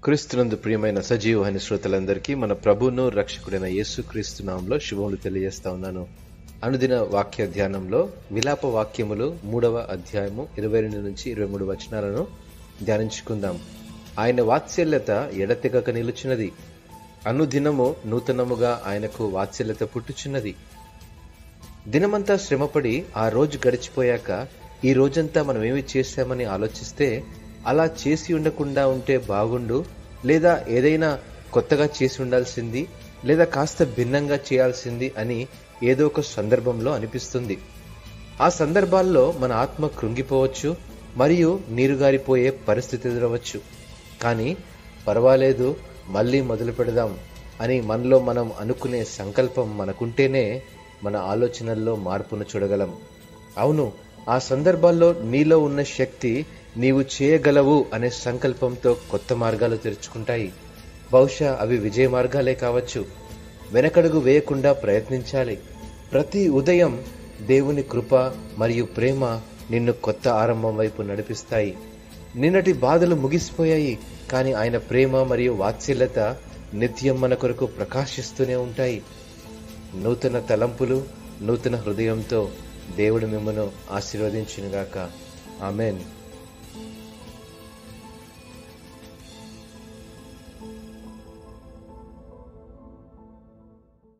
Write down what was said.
క్రీస్తునందు ప్రియమైన సజీవమైన శ్రోతలందరికీ మన ప్రభువును రక్షకుడైన యేసుక్రీస్తు నామములో శుభములు తెలియజేస్తా ఉన్నాను. అనుదిన వాక్య ధ్యానంలో విలాప వాక్యములు 3వ అధ్యాయము 22 నుంచి 23 వచనాలను ధ్యానించుకుందాం. ఆయన వాత్సల్యత ఎడతెగక నిలుచున్నది, అనుదినము నూతనముగా ఆయనకు వాత్సల్యత పుట్టుచున్నది. దినమంతా శ్రమపడి ఆ రోజు గడిచిపోయాక ఈ రోజంతా మనం ఏమి చేశామని ఆలోచిస్తే, అలా చేసి ఉండకుండా ఉంటే బాగుండు, లేదా ఏదైనా కొత్తగా చేసి ఉండాల్సింది, లేదా కాస్త భిన్నంగా చేయాల్సింది అని ఏదో ఒక సందర్భంలో అనిపిస్తుంది. ఆ సందర్భాల్లో మన ఆత్మ కృంగిపోవచ్చు మరియు నీరుగారిపోయే పరిస్థితి ఎదురవచ్చు. కానీ పర్వాలేదు, మళ్ళీ మొదలు పెడదాం అని మనలో మనం అనుకునే సంకల్పం మనకుంటేనే మన ఆలోచనల్లో మార్పును చూడగలం. అవును, ఆ సందర్భాల్లో నీలో ఉన్న శక్తి నీవు చేయగలవు అనే సంకల్పంతో కొత్త మార్గాలు తెరుచుకుంటాయి. బహుశా అవి విజయ మార్గాలే కావచ్చు. వెనకడుగు వేయకుండా ప్రయత్నించాలి. ప్రతి ఉదయం దేవుని కృప మరియు ప్రేమ నిన్ను కొత్త ఆరంభం వైపు నడిపిస్తాయి. నిన్నటి బాధలు ముగిసిపోయాయి, కానీ ఆయన ప్రేమ మరియు వాత్సల్యత నిత్యం మన కొరకు ప్రకాశిస్తూనే ఉంటాయి. నూతన తలంపులు, నూతన హృదయంతో దేవుడు మిమ్మను ఆశీర్వదించునుగాక. ఆమెన్.